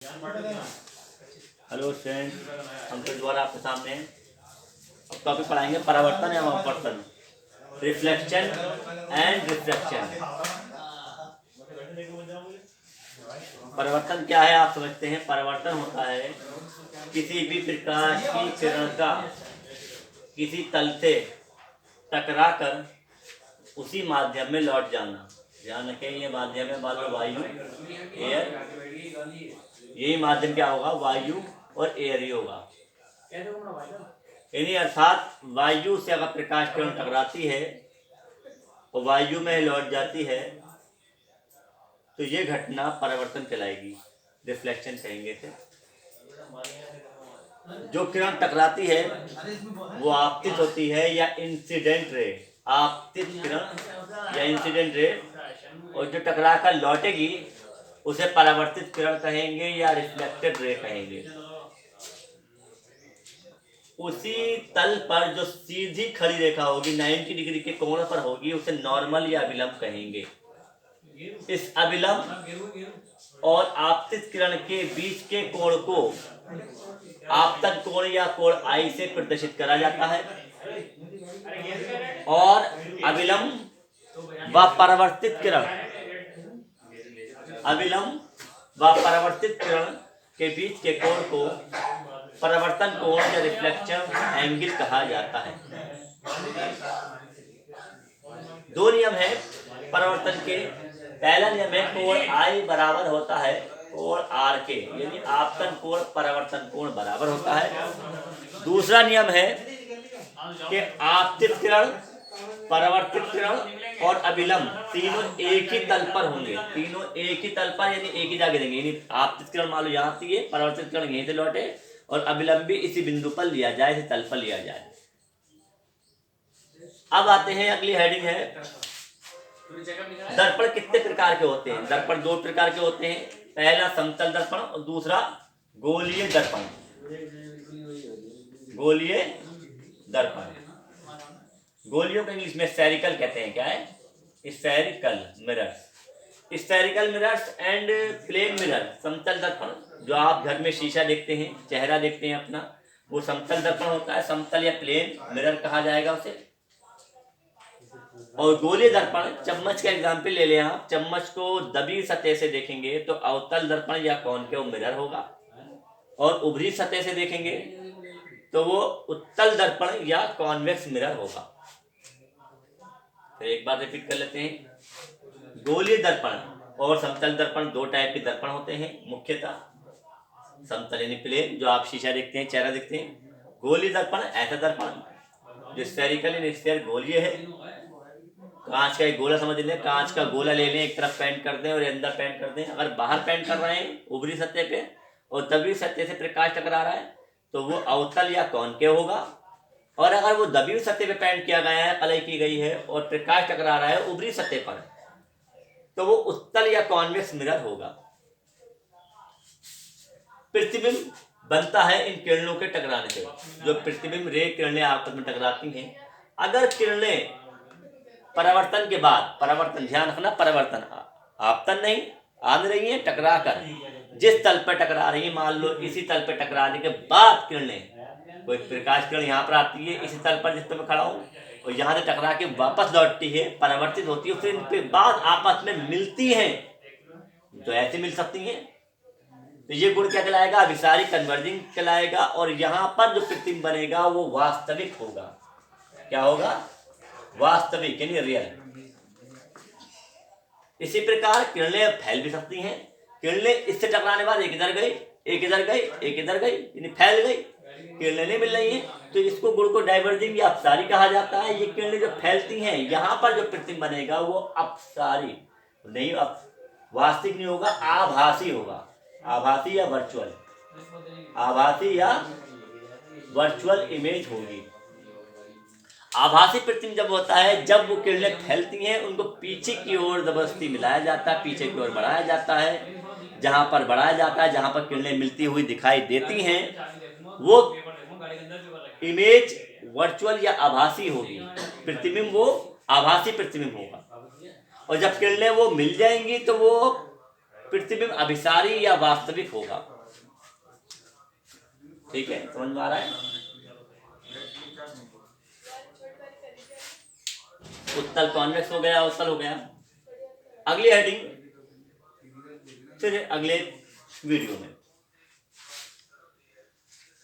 Hello friend, हम फिर दोबारा आपके सामने अब टॉपिक पढ़ाएंगे परावर्तन एवं अपवर्तन, रिफ्लेक्शन एंड रिफ्रैक्शन। परावर्तन क्या है आप समझते हैं। परावर्तन होता है किसी भी प्रकाश की किरण का किसी तल से टकराकर उसी माध्यम में लौट जाना। ध्यान रखें, ये माध्यम है मान लो वायु, एयर। यही माध्यम क्या होगा, वायु और एयर ही होगा। यानी अर्थात वायु से अगर प्रकाश किरण टकराती है और वायु में लौट जाती है तो ये घटना परावर्तन कहलाएगी, रिफ्लेक्शन कहेंगे इसे। जो किरण टकराती है वो आपतित होती है या इंसिडेंट रे, आपतित किरण या इंसिडेंट रे, और जो टकरा कर लौटेगी उसे परावर्तित किरण कहेंगे या रिफ्लेक्टेड रे कहेंगे। उसी तल पर जो सीधी खड़ी रेखा होगी 90 डिग्री के कोण पर होगी उसे नॉर्मल या अभिलंब कहेंगे। इस अभिलंब और आपतित किरण के बीच के कोण को आपतन कोण या कोण आई से प्रदर्शित करा जाता है और अभिलंब व परावर्तित किरण के बीच के कोण को परावर्तन कोण या रिफ्लेक्शन एंगल कहा जाता है। दो नियम है परावर्तन के। पहला नियम है कोण आई बराबर होता है कोण आर के, यानी आपतन कोण परावर्तन कोण बराबर होता है। दूसरा नियम है कि आपतित किरण, परावर्तित किरण और अभिलंब तीनों एक ही तल पर होंगे। तीनों एक ही तल पर यानी एक ही जगह देंगे। यानी आपतित किरण मान लो यहाँ थी, परावर्तित किरण यहीं से लौटे और अभिलंब भी इसी बिंदु पर लिया जाए, इसी तल पर लिया जाए। अब आते हैं, अगली हेडिंग है दर्पण कितने प्रकार के होते हैं। दर्पण दो प्रकार के होते हैं, पहला समतल दर्पण और दूसरा गोलीय दर्पण। गोलीय दर्पण, गोलियों को इंग्लिश में स्फेरिकल कहते हैं। क्या है? Spherical mirrors. Spherical mirrors and plane mirror. समतल दर्पण जो आप घर में शीशा देखते हैं, चेहरा देखते हैं अपना, वो समतल दर्पण होता है, समतल या प्लेन मिरर कहा जाएगा उसे। और गोलीय दर्पण, चम्मच का एग्जाम्पल ले लें आप, चम्मच को दबी सतह से देखेंगे तो अवतल दर्पण या कॉनकेव मिरर होगा, और उभरी सतह से देखेंगे तो वो उत्तल दर्पण या कॉन्वेक्स मिरर होगा। फिर एक बार रिपीट कर लेते हैं। गोलीय दर्पण और समतल दर्पण दो टाइप के दर्पण होते हैं मुख्यतः। समतल यानी प्लेन जो आप शीशा देखते हैं, चेहरा देखते हैं। गोलीय दर्पण ऐसा दर्पण जो स्फेरिकल यानी स्फीयर गोलीय है। कांच का एक गोला समझ लें, कांच का गोला ले लें, एक तरफ पेंट कर दें और अंदर पेंट कर दें। अगर बाहर पेंट कर रहे हैं उभरी सतह पे और दबी सतह से प्रकाश टकरा रहा है तो वो अवतल या कॉनकेव होगा, और अगर वो दबी हुई सतह पे पेंट किया गया है, कलई की गई है और प्रकाश टकरा रहा है उभरी सतह पर, तो वो उत्तल या कॉन्वेक्स मिरर होगा। प्रतिबिंब बनता है इन किरणों के टकराने से। जो प्रतिबिंब रे किरणें आपस में टकराती हैं, अगर किरणें परावर्तन के बाद, परावर्तन ध्यान रखना, परावर्तन आपतन नहीं, आने रही है टकरा कर जिस तल पर टकरा रही है, मान लो इसी तल पर टकराने के बाद किरणें, कोई प्रकाश किरण यहाँ पर आती है इसी तल पर जिस पर मैं खड़ा हूँ और यहाँ से टकरा के वापस लौटती है, परावर्तित होती है, फिर इनके बाद आपस में मिलती हैं तो ऐसे मिल सकती हैं, तो ये गुण क्या कहलाएगा, अभिसारी कन्वर्जिंग कहलाएगा। और यहाँ पर जो प्रतिबिंब बनेगा वो वास्तविक होगा। क्या होगा? वास्तविक यानी रियल। इसी प्रकार किरणें फैल भी सकती हैं। किरणें इससे टकराने बाद एक इधर गई, एक इधर गई, एक इधर गई, यानी फैल गई, किरणें नहीं मिल रही हैं, तो इसको गुण को डाइवर्जिंग या अपसारी कहा जाता है। ये किरणें जो फैलती हैं, यहाँ पर जो प्रतिबिंब बनेगा वो अपसारी नहीं, वास्तविक नहीं होगा, आभासी होगा। आभासी या वर्चुअल, आभासी या वर्चुअल इमेज होगी। आभासी प्रतिबिंब जब होता है जब वो किरणें फैलती हैं, उनको पीछे की ओर जबरदस्ती मिलाया जाता है, पीछे की ओर बढ़ाया जाता है। जहां पर बढ़ाया जाता है, जहां पर किरणें मिलती हुई दिखाई देती हैं, वो इमेज वर्चुअल या आभासी होगी। प्रतिबिंब वो आभासी प्रतिबिंब होगा। और जब किरणें वो मिल जाएंगी तो वो प्रतिबिंब अभिसारी या वास्तविक होगा। ठीक है, समझ में आ रहा है। उत्तल कॉन्वेक्स हो गया, उत्तल हो गया। अगली हेडिंग फिर अगले वीडियो में।